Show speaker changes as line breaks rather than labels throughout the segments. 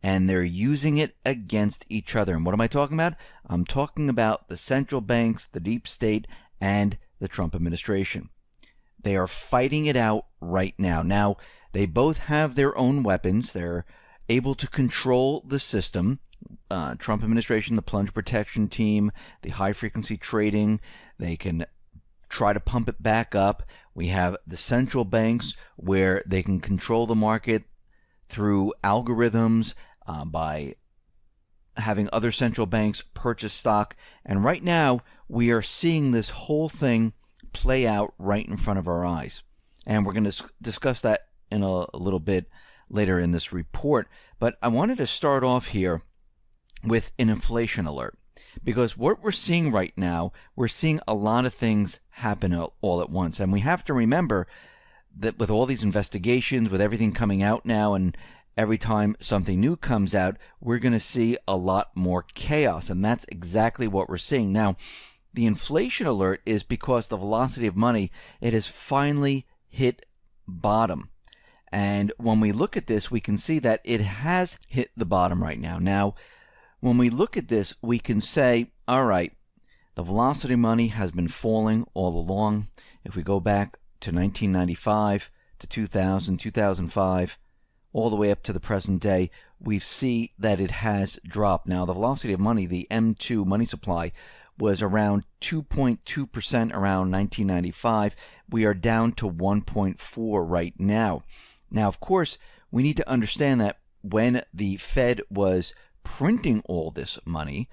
and they're using it against each other. And what am I talking about? I'm talking about the central banks, the deep state, and the Trump administration. They are fighting it out right now. Now, they both have their own weapons. They're able to control the system. Trump administration, the plunge protection team, the high-frequency trading, they can try to pump it back up. We have the central banks where they can control the market through algorithms by having other central banks purchase stock. And right now, we are seeing this whole thing play out right in front of our eyes. And we're going to discuss that in a little bit later in this report. But I wanted to start off here with an inflation alert, because what we're seeing right now, we're seeing a lot of things happen all at once. And we have to remember that with all these investigations, with everything coming out now, and every time something new comes out, we're going to see a lot more chaos. And that's exactly what we're seeing. Now, the inflation alert is because the velocity of money, it has finally hit bottom. And when we look at this, we can see that it has hit the bottom right now. Now, when we look at this, we can say, all right, the velocity of money has been falling all along. If we go back to 1995, to 2000, 2005, all the way up to the present day, we see that it has dropped. Now, the velocity of money, the M2 money supply, was around 2.2% around 1995. We are down to 1.4 right now. Now, of course, we need to understand that when the Fed was printing all this money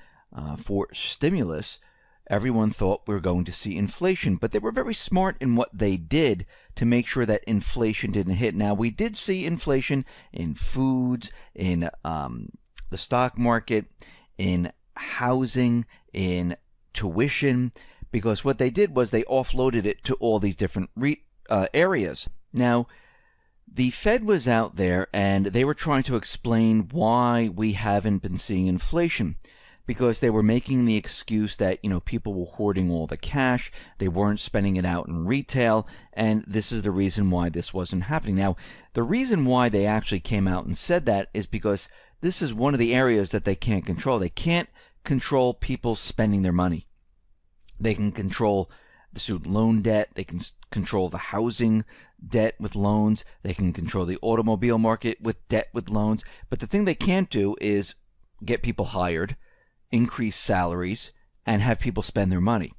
for stimulus, everyone thought we were going to see inflation. But they were very smart in what they did to make sure that inflation didn't hit. Now, we did see inflation in foods, in the stock market, in housing, in tuition, because what they did was they offloaded it to all these different areas. Now, the Fed was out there and they were trying to explain why we haven't been seeing inflation, because they were making the excuse that, people were hoarding all the cash, they weren't spending it out in retail, and this is the reason why this wasn't happening. Now, the reason why they actually came out and said that is because this is one of the areas that they can't control. They can't control people spending their money. They can control the student loan debt, they can control the housing debt with loans, they can control the automobile market with debt with loans, but the thing they can't do is get people hired, increase salaries, and have people spend their money.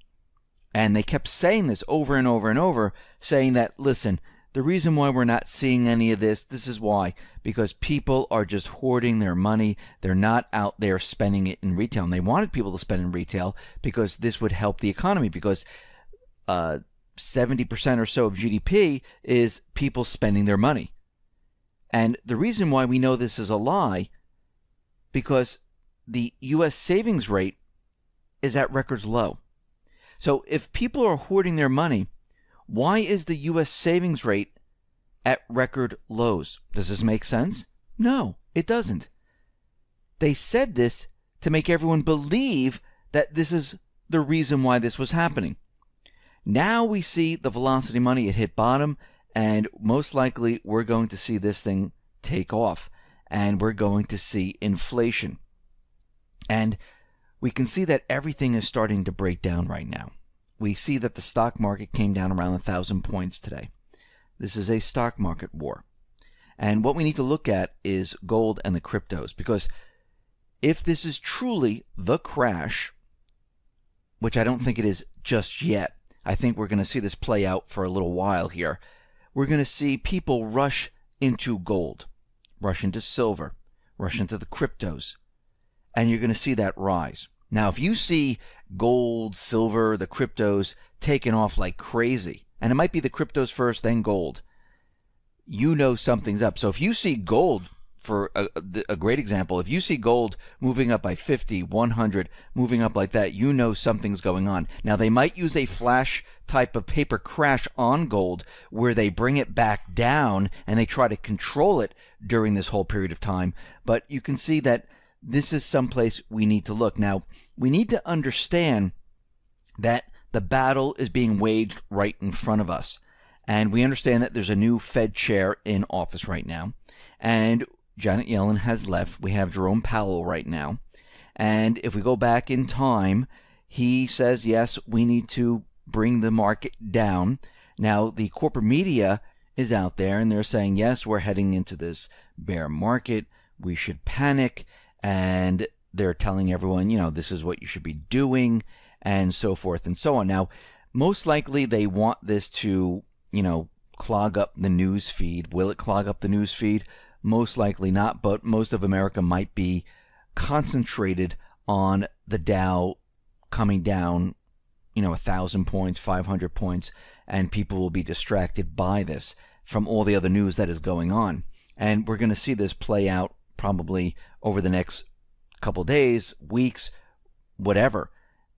And they kept saying this over and over and over, saying that, listen, the reason why we're not seeing any of this is why, because people are just hoarding their money. They're not out there spending it in retail. And they wanted people to spend in retail because this would help the economy, because 70% or so of GDP is people spending their money. And the reason why we know this is a lie, because the U.S. savings rate is at records low. So if people are hoarding their money, why is the U.S. savings rate at record lows? Does this make sense? No, it doesn't. They said this to make everyone believe that this is the reason why this was happening. Now we see the velocity money, it hit bottom, and most likely we're going to see this thing take off, and we're going to see inflation. And we can see that everything is starting to break down right now. We see that the stock market came down around 1,000 points today. This is a stock market war. And what we need to look at is gold and the cryptos, because if this is truly the crash, which I don't think it is just yet, I think we're going to see this play out for a little while here. We're going to see people rush into gold, rush into silver, rush into the cryptos, and you're going to see that rise. Now, if you see gold, silver, the cryptos taking off like crazy, and it might be the cryptos first, then gold, you know something's up. So if you see gold, for a great example, if you see gold moving up by 50, 100, moving up like that, you know something's going on. Now, they might use a flash type of paper crash on gold where they bring it back down and they try to control it during this whole period of time. But you can see that this is someplace we need to look. Now, we need to understand that the battle is being waged right in front of us. And we understand that there's a new Fed chair in office right now. And Janet Yellen has left. We have Jerome Powell right now. And if we go back in time, he says, yes, we need to bring the market down. Now, the corporate media is out there and they're saying, yes, we're heading into this bear market. We should panic. And they're telling everyone, this is what you should be doing, and so forth and so on. Now, most likely they want this to, clog up the news feed. Will it clog up the news feed? Most likely not, but most of America might be concentrated on the Dow coming down, 1,000 points, 500 points, and people will be distracted by this from all the other news that is going on. And we're going to see this play out probably over the next couple days, weeks, whatever.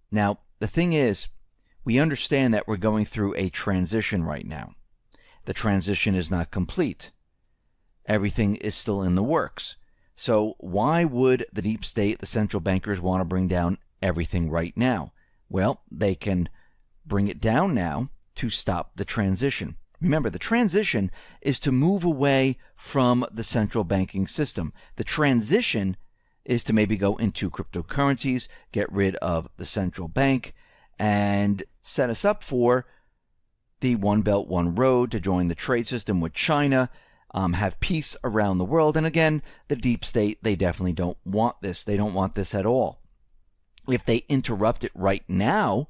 Now, the thing is, we understand that we're going through a transition right now. The transition is not complete. Everything is still in the works. So why would the deep state, the central bankers, want to bring down everything right now? Well, they can bring it down now to stop the transition. Remember, the transition is to move away from the central banking system. The transition is to maybe go into cryptocurrencies, get rid of the central bank, and set us up for the One Belt, One Road, to join the trade system with China, have peace around the world. And again, the deep state, they definitely don't want this. They don't want this at all. If they interrupt it right now,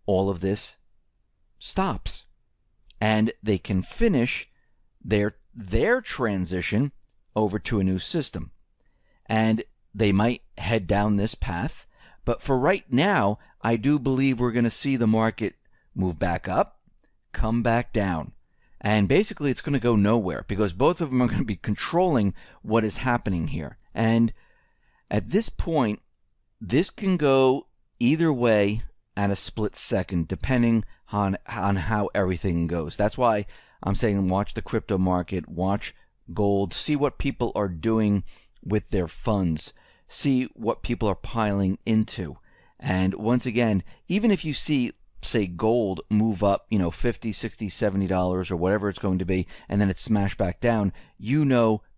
all of this stops. And they can finish their transition over to a new system. And they might head down this path. But for right now, I do believe we're going to see the market move back up, come back down. And basically it's going to go nowhere because both of them are going to be controlling what is happening here. And at this point, this can go either way at a split second, depending on how everything goes. That's why I'm saying watch the crypto market, watch gold, see what people are doing with their funds, see what people are piling into. And once again, even if you see, say, gold move up, $50, $60, $70 or whatever it's going to be, and then it smash back down,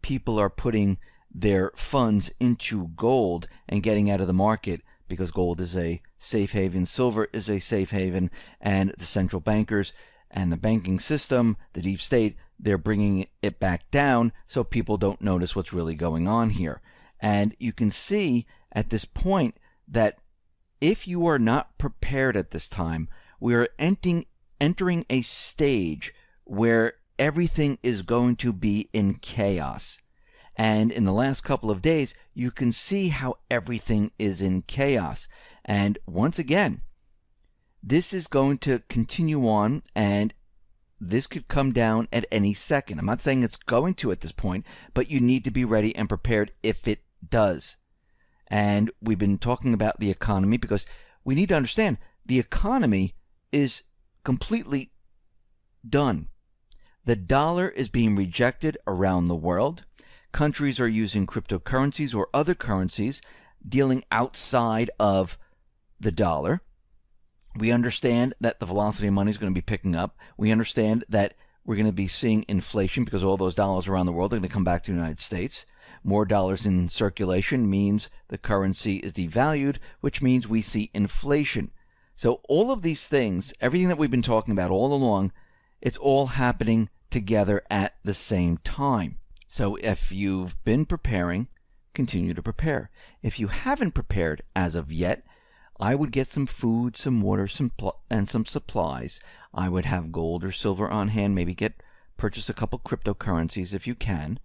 people are putting their funds into gold and getting out of the market because gold is a safe haven, silver is a safe haven, and the central bankers and the banking system, the deep state, they're bringing it back down so people don't notice what's really going on here. And you can see at this point that if you are not prepared at this time, we are entering a stage where everything is going to be in chaos. And in the last couple of days, you can see how everything is in chaos. And once again, this is going to continue on, and this could come down at any second. I'm not saying it's going to at this point, but you need to be ready and prepared if it does. And we've been talking about the economy because we need to understand the economy is completely done. The dollar is being rejected around the world. Countries are using cryptocurrencies or other currencies dealing outside of the dollar. We understand that the velocity of money is going to be picking up. We understand that we're going to be seeing inflation because all those dollars around the world are going to come back to the United States. More dollars in circulation means the currency is devalued, which means we see inflation. So all of these things, everything that we've been talking about all along, it's all happening together at the same time. So if you've been preparing, continue to prepare. If you haven't prepared as of yet, I would get some food, some water, and some supplies. I would have gold or silver on hand, maybe purchase a couple cryptocurrencies if you can.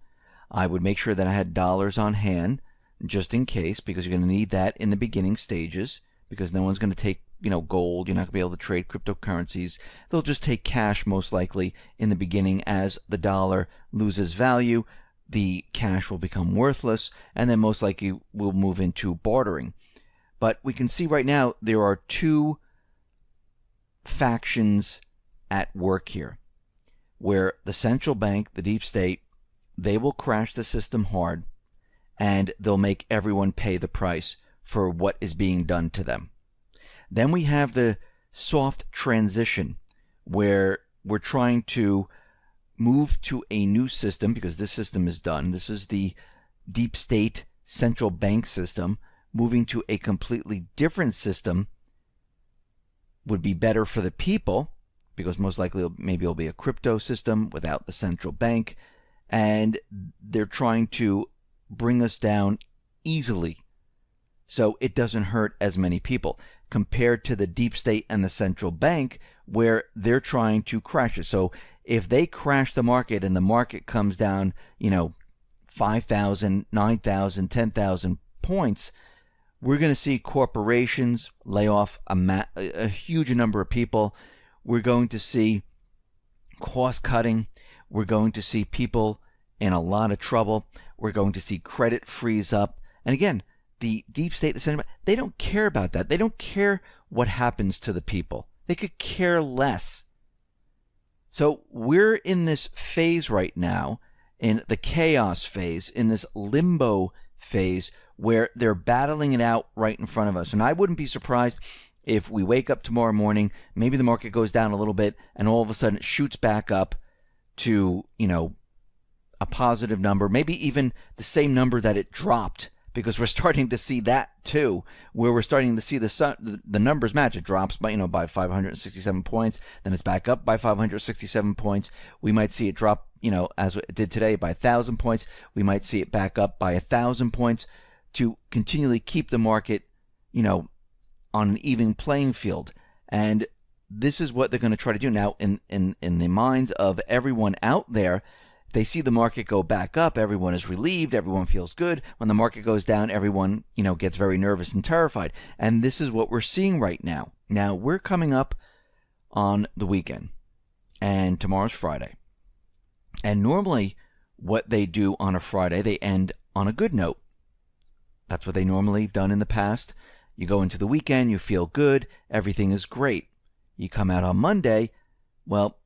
I would make sure that I had dollars on hand just in case, because you're going to need that in the beginning stages, because no one's going to take gold. You're not going to be able to trade cryptocurrencies. They'll just take cash most likely in the beginning. As the dollar loses value, the cash will become worthless, and then most likely we'll move into bartering. But we can see right now there are two factions at work here, where the central bank, the deep state, they will crash the system hard, and they'll make everyone pay the price for what is being done to them. Then we have the soft transition, where we're trying to move to a new system, because this system is done. This is the deep state central bank system. Moving to a completely different system would be better for the people, because most likely maybe it'll be a crypto system without the central bank, and they're trying to bring us down easily so it doesn't hurt as many people, compared to the deep state and the central bank, where they're trying to crash it. So if they crash the market and the market comes down, 5,000, 9,000, 10,000 points, we're going to see corporations lay off a huge number of people. We're going to see cost cutting. We're going to see people in a lot of trouble. We're going to see credit freeze up. And again, the deep state, the central bank, they don't care about that. They don't care what happens to the people. They could care less. So we're in this phase right now, in the chaos phase, in this limbo phase, where they're battling it out right in front of us. And I wouldn't be surprised if we wake up tomorrow morning, maybe the market goes down a little bit, and all of a sudden it shoots back up to, a positive number, maybe even the same number that it dropped, because we're starting to see that too, where we're starting to see the numbers match. It drops by 567 points, then it's back up by 567 points. We might see it drop, as it did today, by 1,000 points. We might see it back up by 1,000 points to continually keep the market, on an even playing field. And this is what they're going to try to do now. In the minds of everyone out there, they see the market go back up, everyone is relieved, everyone feels good. When the market goes down, everyone, gets very nervous and terrified. And this is what we're seeing right now. Now, we're coming up on the weekend, and tomorrow's Friday. And normally, what they do on a Friday, they end on a good note. That's what they normally have done in the past. You go into the weekend, you feel good, everything is great. You come out on Monday, well,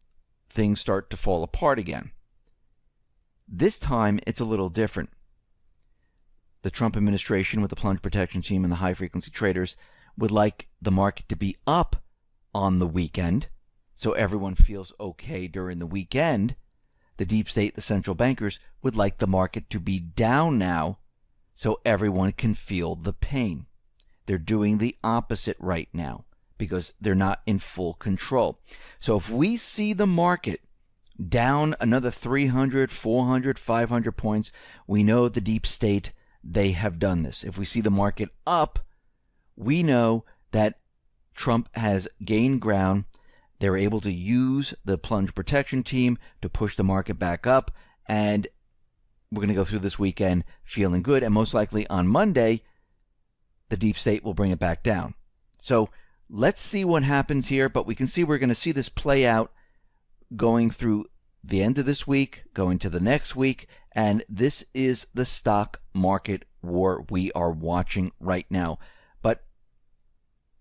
things start to fall apart again. This time, it's a little different. The Trump administration, with the plunge protection team and the high-frequency traders, would like the market to be up on the weekend, so everyone feels okay during the weekend. The deep state, the central bankers, would like the market to be down now, so everyone can feel the pain. They're doing the opposite right now, because they're not in full control. So if we see the market down another 300, 400, 500 points, we know the deep state, they have done this. If we see the market up, we know that Trump has gained ground. They're able to use the plunge protection team to push the market back up, and we're going to go through this weekend feeling good, and most likely on Monday, the deep state will bring it back down. So let's see what happens here, but we can see we're going to see this play out going through the end of this week, going to the next week, and this is the stock market war we are watching right now. But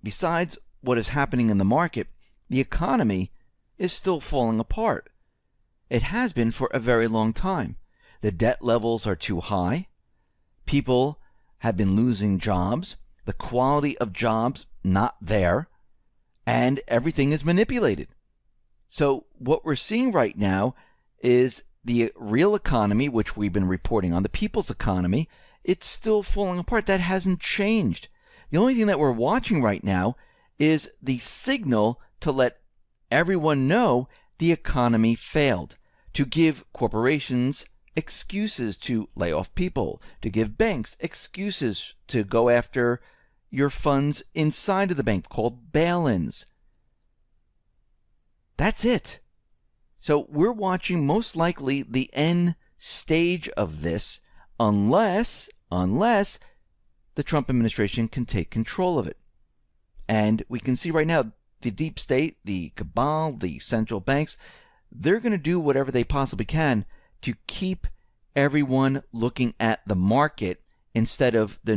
besides what is happening in the market, the economy is still falling apart. It has been for a very long time. The debt levels are too high. People have been losing jobs. The quality of jobs not there, and everything is manipulated. So what we're seeing right now is the real economy, which we've been reporting on, the people's economy, it's still falling apart. That hasn't changed. The only thing that we're watching right now is the signal to let everyone know the economy failed, to give corporations excuses to lay off people, to give banks excuses to go after your funds inside of the bank, called bail-ins. That's it. So we're watching most likely the end stage of this, unless the Trump administration can take control of it. And we can see right now the deep state, the cabal, the central banks, they're going to do whatever they possibly can to keep everyone looking at the market instead of the